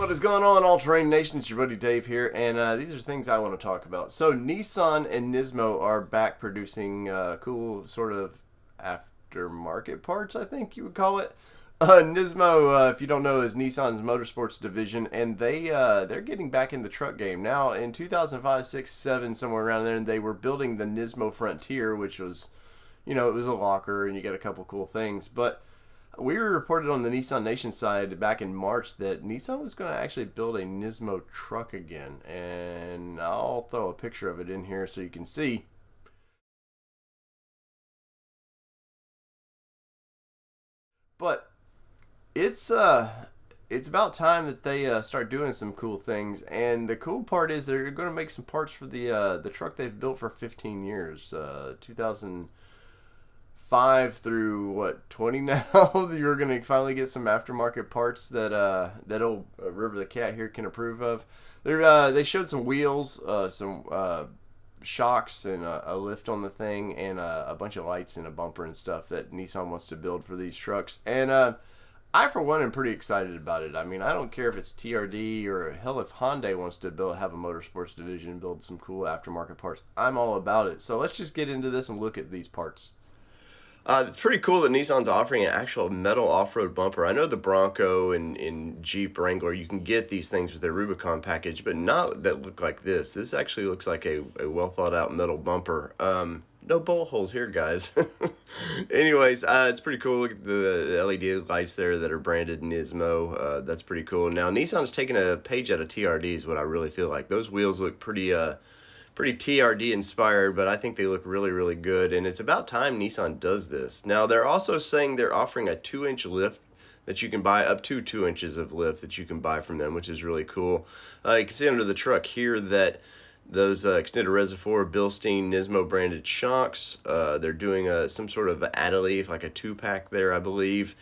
What is going on, All Terrain Nation? It's your buddy Dave here, and these are things I want to talk about. So, Nissan and Nismo are back producing cool sort of aftermarket parts, I think you would call it. Nismo, if you don't know, is Nissan's motorsports division, and they're getting back in the truck game. Now, in 2005, 6, 7, somewhere around there, they were building the Nismo Frontier, which was, it was a locker, and you get a couple cool things, but we were reported on the Nissan Nation side back in March that Nissan was going to actually build a Nismo truck again, and I'll throw a picture of it in here so you can see. But it's about time that they start doing some cool things, and the cool part is they're going to make some parts for the truck they've built for 15 years, 2005 through what 20 now. You're gonna finally get some aftermarket parts that old River the Cat here can approve of. They showed some wheels, some shocks, and a lift on the thing, and a bunch of lights and a bumper and stuff that Nissan wants to build for these trucks. And I, for one, am pretty excited about it. I mean, I don't care if it's TRD or hell if Hyundai wants to have a motorsports division and build some cool aftermarket parts. I'm all about it. So let's just get into this and look at these parts. It's pretty cool that Nissan's offering an actual metal off-road bumper. I know the Bronco and Jeep Wrangler, you can get these things with their Rubicon package, but not that look like this. This actually looks like a well-thought-out metal bumper. No bullet holes here, guys. Anyways, it's pretty cool. Look at the LED lights there that are branded Nismo. That's pretty cool. Now, Nissan's taking a page out of TRD is what I really feel like. Those wheels look pretty TRD inspired, but I think they look really, really good, and it's about time Nissan does this. Now, they're also saying they're offering a 2-inch lift that you can buy, up to 2 inches of lift that you can buy from them, which is really cool. You can see under the truck here that those extended reservoir Bilstein Nismo branded shocks, they're doing some sort of Adderley, like a 2-pack there, I believe.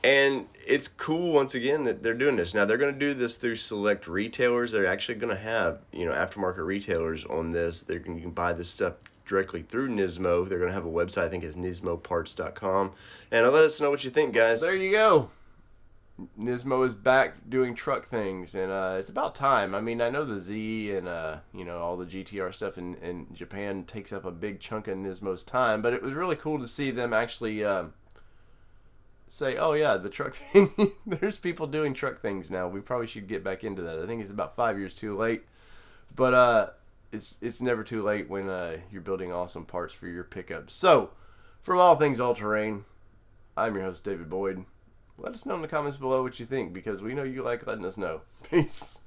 And it's cool, once again, that they're doing this. Now, they're going to do this through select retailers. They're actually going to have, aftermarket retailers on this. You can buy this stuff directly through Nismo. They're going to have a website, I think it's nismoparts.com. And let us know what you think, guys. There you go. Nismo is back doing truck things, and it's about time. I mean, I know the Z and, all the GTR stuff in Japan takes up a big chunk of Nismo's time, but it was really cool to see them actually say, oh yeah, the truck thing. There's people doing truck things now. We probably should get back into that. I think it's about 5 years too late, but it's never too late when you're building awesome parts for your pickups. So, from All Things All Terrain, I'm your host David Boyd. Let us know in the comments below what you think, because we know you like letting us know. Peace.